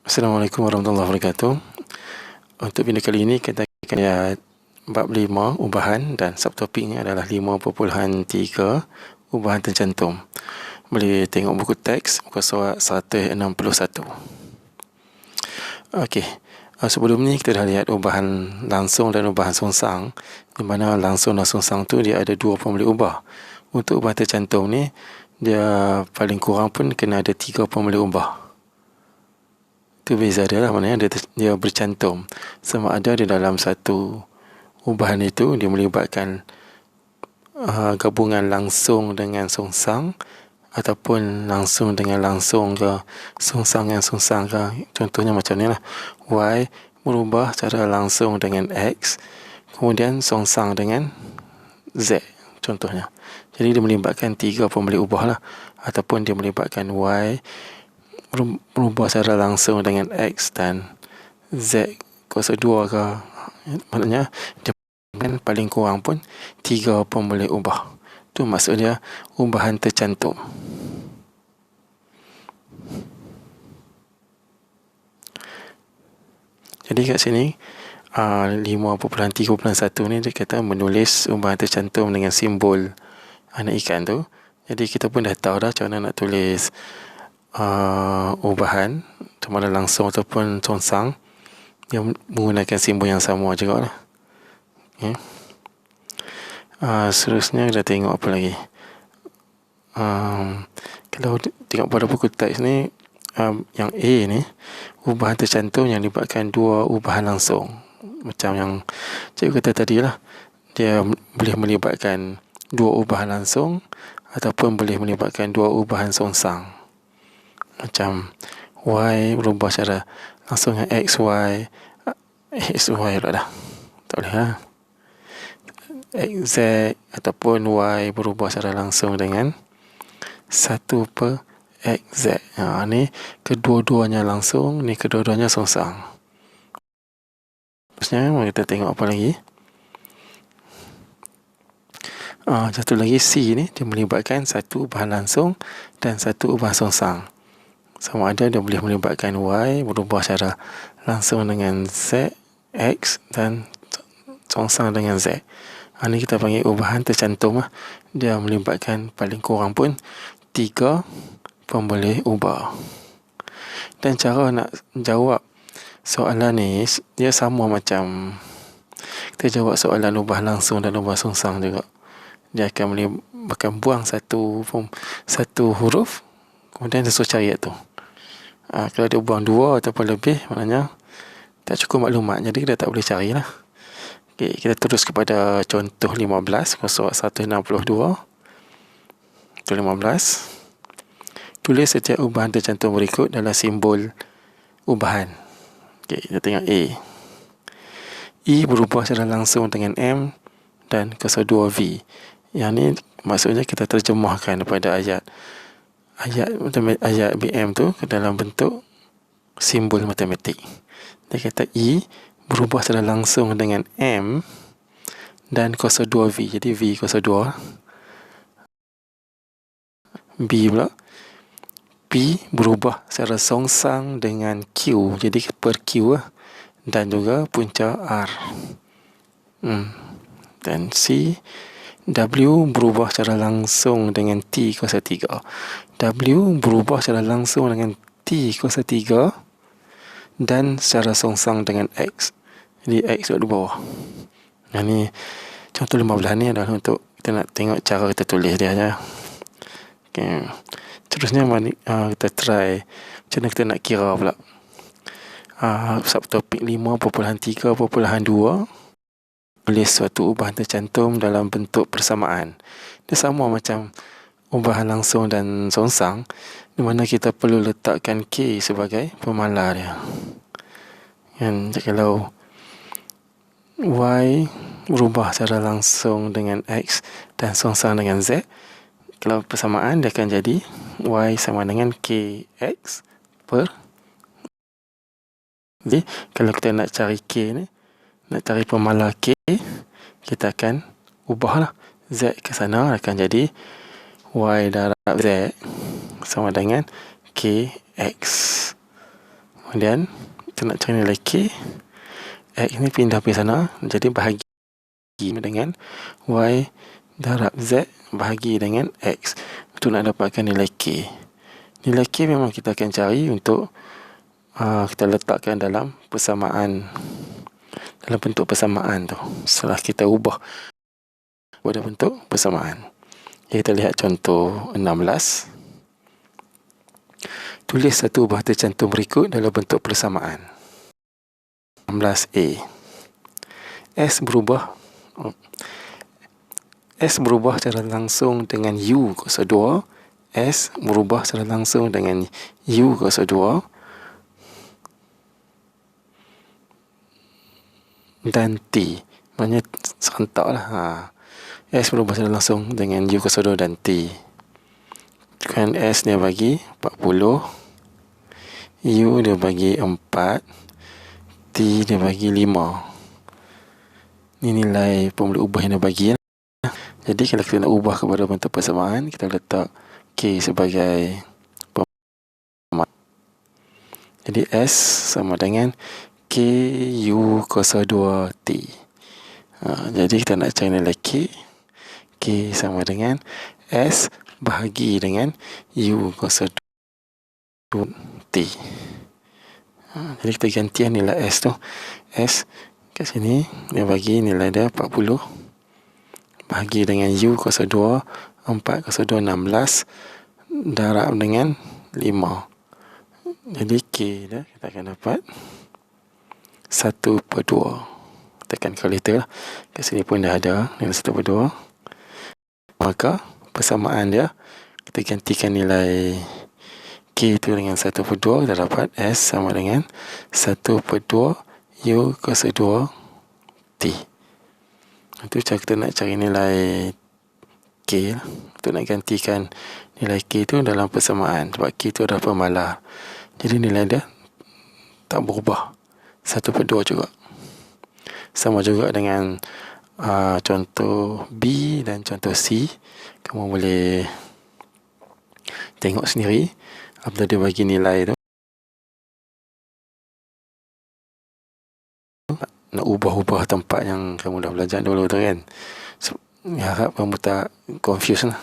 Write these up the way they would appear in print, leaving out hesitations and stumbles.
Assalamualaikum warahmatullahi wabarakatuh. Untuk video kali ini kita akan lihat bab 5 ubahan dan subtopiknya adalah 5.3 ubahan tercantum. Boleh tengok buku teks muka surat 161. Okey. Sebelum ni kita dah lihat ubahan langsung dan ubahan songsang, di mana langsung dan songsang tu dia ada 2 pembeli ubah. Untuk ubahan tercantum ni dia paling kurang pun kena ada 3 pembeli ubah. Itu beza dia lah, maknanya dia bercantum sama ada di dalam satu ubahan itu dia melibatkan gabungan langsung dengan songsang ataupun langsung dengan langsung ke, songsang dengan songsang ke. Contohnya macam ni lah, Y berubah secara langsung dengan X, kemudian songsang dengan Z contohnya. Jadi dia melibatkan 3 pembeli ubah lah, ataupun dia melibatkan Y berubah secara langsung dengan X dan Z kuasa 2 ke. Maknanya dia paling kurang pun 3 pembeli ubah. Itu maksudnya ubahan tercantum. Jadi kat sini 5.3.1 ni dia kata menulis ubahan tercantum dengan simbol anak ikan tu. Jadi kita pun dah tahu dah macam mana nak tulis ubahan sama ada langsung ataupun songsang. Dia menggunakan simbol yang sama juga lah. Okay. Seterusnya kita tengok apa lagi. Kalau tengok pada buku teks ni, yang A ni ubahan tercantum yang melibatkan 2 ubahan langsung. Macam yang cikgu kata tadi lah, dia boleh melibatkan 2 ubahan langsung ataupun boleh melibatkan 2 ubahan songsang. Macam Y berubah secara langsung dengan XY pula dah, tak boleh lah. XZ ataupun Y berubah secara langsung dengan 1/XZ. Ni kedua-duanya langsung, ni kedua-duanya songsang. Terusnya mari kita tengok apa lagi. Satu lagi C ni dia melibatkan 1 ubahan langsung dan 1 ubahan songsang. Sama ada dia boleh melibatkan Y berubah secara langsung dengan Z, X dan songsang dengan Z. Ini kita panggil ubahan tercantum lah. Dia melibatkan paling kurang pun 3 pembeli ubah. Dan cara nak jawab soalan ni dia sama macam kita jawab soalan ubah langsung dan ubah songsang juga. Dia akan buang satu huruf, kemudian dia suruh cari tu. Kalau dia buang 2 ataupun lebih, maknanya tak cukup maklumat, jadi kita tak boleh carilah. Okay, kita terus kepada contoh 15, surat 162. Contoh 15. Tulis setiap ubahan tercantum berikut dalam simbol ubahan. Okay, kita tengok A. E berubah secara langsung dengan M dan kuasa 2V. Yang ni maksudnya kita terjemahkan daripada ayat BM tu ke dalam bentuk simbol matematik. Dia kata E berubah secara langsung dengan M dan kuasa 2V. Jadi V kuasa 2. B pula, P berubah secara songsang dengan Q. Jadi per Q lah. Dan juga punca R. Dan C, W berubah secara langsung dengan T kuasa 3. W berubah secara langsung dengan T kuasa 3 dan secara songsang dengan X. Jadi X duduk di bawah. Ini contoh 15 ni adalah untuk kita nak tengok cara kita tulis dia je. Okay. Terusnya kita try macam mana kita nak kira pula. Subtopik 5.3.2 tulis suatu ubahan tercantum dalam bentuk persamaan. Dia sama macam ubahan langsung dan songsang, di mana kita perlu letakkan K sebagai pemalar dia. Dan kalau Y berubah secara langsung dengan X dan songsang dengan Z, kalau persamaan dia akan jadi Y sama dengan KX per. Jadi kalau kita nak cari K ni, nak cari pemalar K, kita akan ubahlah Z ke sana, akan jadi Y darab Z sama dengan KX. Kemudian kita nak cari nilai K. X ni pindah pergi sana, jadi bahagi dengan Y darab Z bahagi dengan X untuk nak dapatkan nilai K. Nilai K memang kita akan cari untuk kita letakkan dalam persamaan, dalam bentuk persamaan tu. Setelah kita ubah pada bentuk persamaan. Kita lihat contoh 16. Tulis satu ubah tercantum berikut dalam bentuk persamaan. 16A. S berubah secara langsung dengan U kuasa 2. S berubah secara langsung dengan U kuasa 2. Dan T. Maknanya serentak lah. S berubah secara langsung dengan U kuasa 2 dan T. Kan S dia bagi 40. U dia bagi 4. T dia bagi 5. Ini nilai pemboleh ubah yang dia bagi. Jadi kalau kita nak ubah kepada bentuk persamaan, kita letak K sebagai persamaan. Jadi S sama dengan K U kuasa 2 T. Jadi kita nak cari nilai K. K sama dengan S bahagi dengan U kuasa 2 T. Jadi kita ganti nilai S tu. S kat sini dia bagi nilai dia 40 bahagi dengan U kuasa 2, 4 kuasa 2, 16 darab dengan 5. Jadi K dia kita akan dapat 1/2. Tekan kalkulator lah. Kat sini pun dah ada nilai 1/2. Maka persamaan dia, kita gantikan nilai K itu dengan 1/2, kita dapat S sama dengan 1/2 U kuasa 2 T. Itu cara kita nak cari nilai K lah. Untuk nak gantikan nilai K itu dalam persamaan. Sebab K itu adalah pemalar. Jadi nilai dia tak berubah. 1/2 juga. Sama juga dengan contoh B dan contoh C. Kamu boleh tengok sendiri apabila dia bagi nilai tu. Nak ubah-ubah tempat yang kamu dah belajar dulu tu kan. Harap kamu tak confuse lah.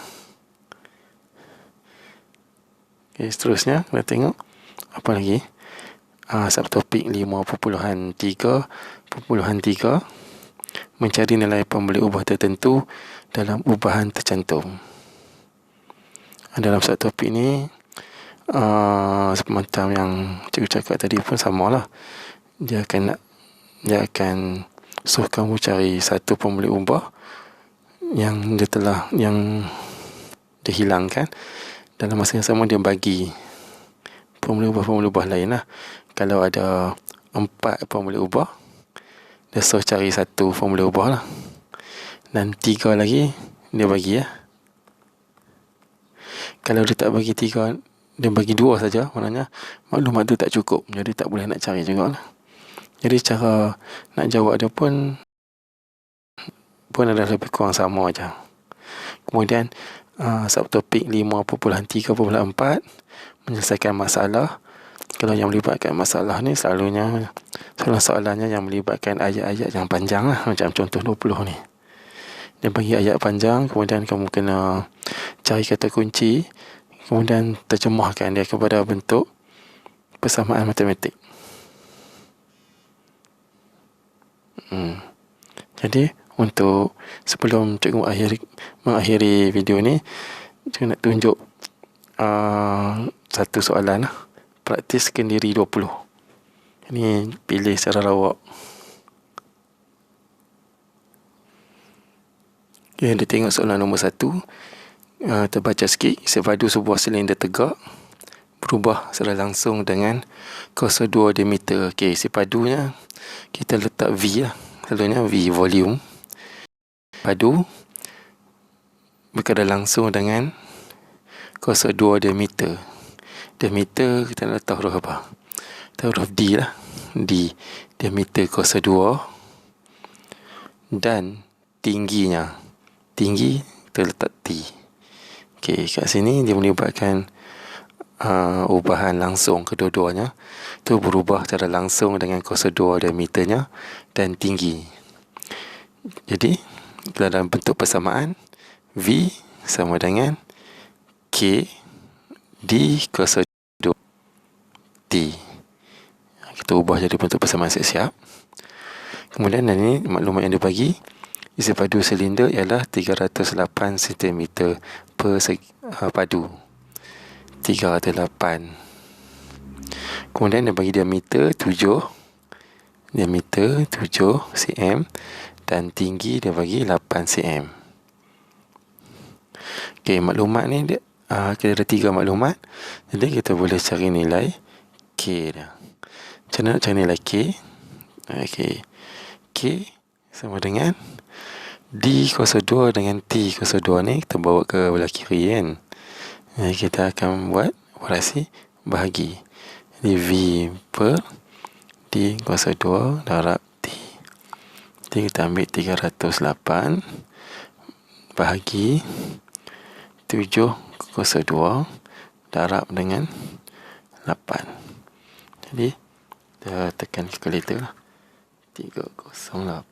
Okay, seterusnya kita tengok apa lagi. Subtopik 5.3. Mencari nilai pemboleh ubah tertentu dalam ubahan tercantum. Dalam subtopik ni semacam yang cikgu cakap tadi pun samalah. Dia akan suruh kamu cari satu pemboleh ubah yang dia hilangkan. Dalam masa yang sama dia bagi pemboleh ubah lain lah. Kalau ada 4 pemboleh ubah, dia suruh cari satu pemboleh ubah lah. Dan 3 lagi dia bagi lah. Kalau dia tak bagi 3, dia bagi 2 saja, maknanya maklumat tu tak cukup. Jadi tak boleh nak cari juga lah. Jadi cara nak jawab dia pun adalah lebih kurang sama aja. Kemudian subtopik 5.3.4 menyelesaikan masalah. Kalau yang melibatkan masalah ni selalunya soalannya yang melibatkan ayat-ayat yang panjang lah. Macam contoh 20 ni. Dia bagi ayat panjang, kemudian kamu kena cari kata kunci, kemudian terjemahkan dia kepada bentuk persamaan matematik. Jadi untuk sebelum cikgu mengakhiri video ni, cikgu nak tunjuk satu soalan lah. Praktiskan diri 20. Ini pilih secara lawak. Okay, dia tengok soalan nombor 1. Terbaca sikit. Sepadu sebuah silinder tegak berubah secara langsung dengan kuasa 2 diameter. Okay, sepadunya kita letak V lah. Selalunya V volume. Padu berkadar langsung dengan kuasa 2 diameter. Diameter kita letak huruf apa? Kita huruf D lah. D. Diameter kuasa 2. Dan tingginya. Tinggi kita letak T. Okey, kat sini dia melibatkan ubahan langsung kedua-duanya. Itu berubah secara langsung dengan kuasa 2 diameternya dan tinggi. Jadi dalam bentuk persamaan, V sama dengan K D kuasa 2 T. Kita ubah jadi bentuk persamaan siap-siap. Kemudian ini maklumat yang dibagi. Isi padu silinder ialah 308 cm per padu. 308. Kemudian dia bagi diameter 7 cm dan tinggi dia bagi 8 cm. Okey, maklumat ni dia, kita ada 3 maklumat. Jadi kita boleh cari nilai K dia. Macam mana nak cari nilai K? Okey. K sama dengan D kuasa 2 dengan T kuasa 2 ni kita bawa ke belah kiri kan. Jadi kita akan buat operasi bahagi. Jadi V per D kuasa 2 darab T. Jadi kita ambil 308 bahagi 7 kuasa 2 darab dengan 8. Jadi kita tekan kalkulator lah. 308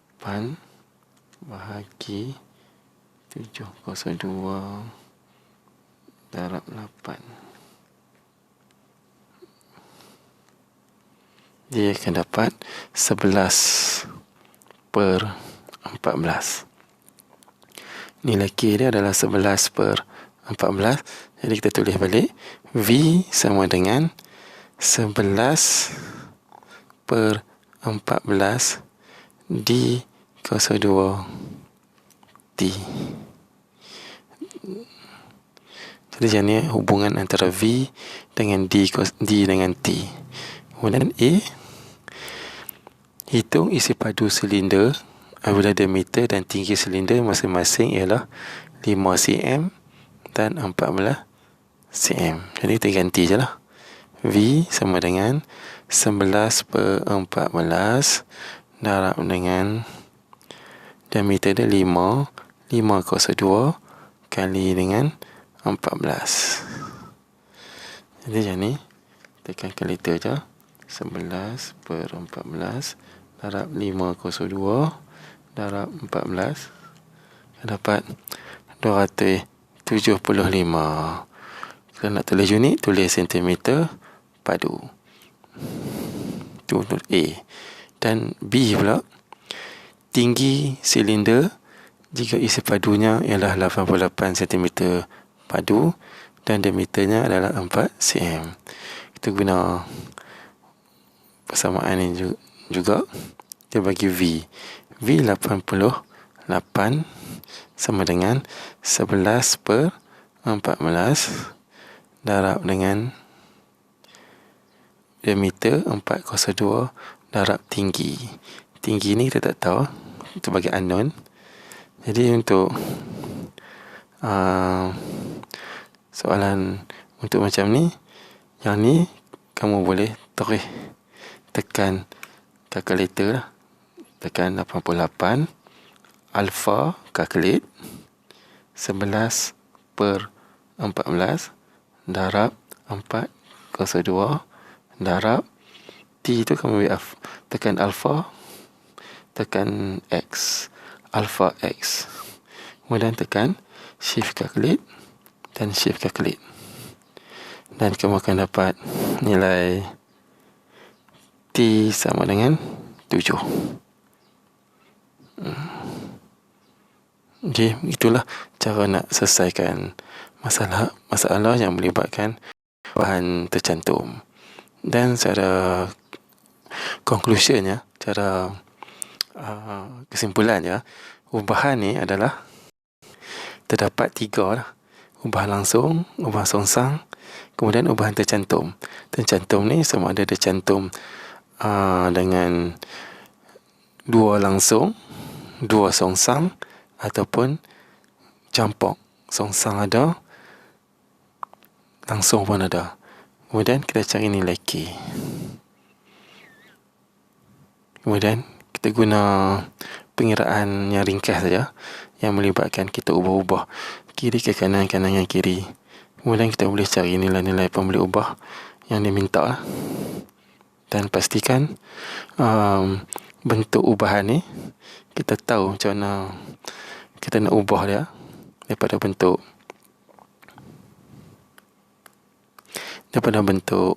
bahagi 7 kuasa 2 darab 8. Dia akan dapat 11 per 14. Nilai K dia adalah 11 per 14. Jadi kita tulis balik. V sama dengan 11 per 14 D kuasa 2 T. Jadi ini hubungan antara V dengan D dengan T. Kemudian A, hitung isi padu silinder apabila diameter dan tinggi silinder masing-masing ialah 5 cm dan 14 cm. Jadi kita ganti je lah. V sama dengan 11 per 14 darab dengan diameter dia 5 kuasa 2 kali dengan 14. Jadi macam ni, tekan kalkulator je. 11 per 14 darab 5 kuasa 2 darab 14 dapat 275. Kalau nak tulis unit, tulis sentimeter padu. Itu untuk A. Dan B pula, tinggi silinder jika isi padunya ialah 88 cm padu dan diameternya adalah 4 cm. Kita guna persamaan ini juga. Kita bagi V. V 88 sama dengan 11 per 14 darab dengan diameter 4 kuasa 2 darab tinggi. Tinggi ni kita tak tahu. Itu bagi unknown. Jadi untuk soalan untuk macam ni, yang ni kamu boleh terus tekan kalkulator lah. Tekan 88 alpha calculate 11 per 14 darab 4 kuasa 2 darab T tu kamu tekan alpha, tekan X, alpha X, kemudian tekan shift calculate dan shift calculate, dan kamu akan dapat nilai T sama dengan 7. Okey, itulah cara nak selesaikan masalah yang melibatkan bahan tercantum. Dan secara conclusionnya, cara kesimpulannya, ubahan ni adalah terdapat 3 lah. Ubahan langsung, ubahan songsang, kemudian ubahan tercantum. Tercantum ni sama ada tercantum dengan 2 langsung, 2 songsang, ataupun campur. Songsang ada, langsung pun ada. Kemudian kita cari nilai K. Kemudian kita guna pengiraan yang ringkas saja, yang melibatkan kita ubah-ubah kiri ke kanan, kanan ke kiri. Kemudian kita boleh cari nilai-nilai pembeli ubah yang diminta lah. Dan pastikan bentuk ubahan ni kita tahu macam mana kita nak ubah dia daripada bentuk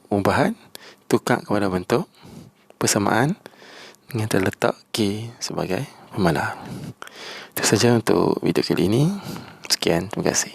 ubahan tukar kepada bentuk persamaan dengan terletak K sebagai pemalar. Itu saja untuk video kali ini. Sekian, terima kasih.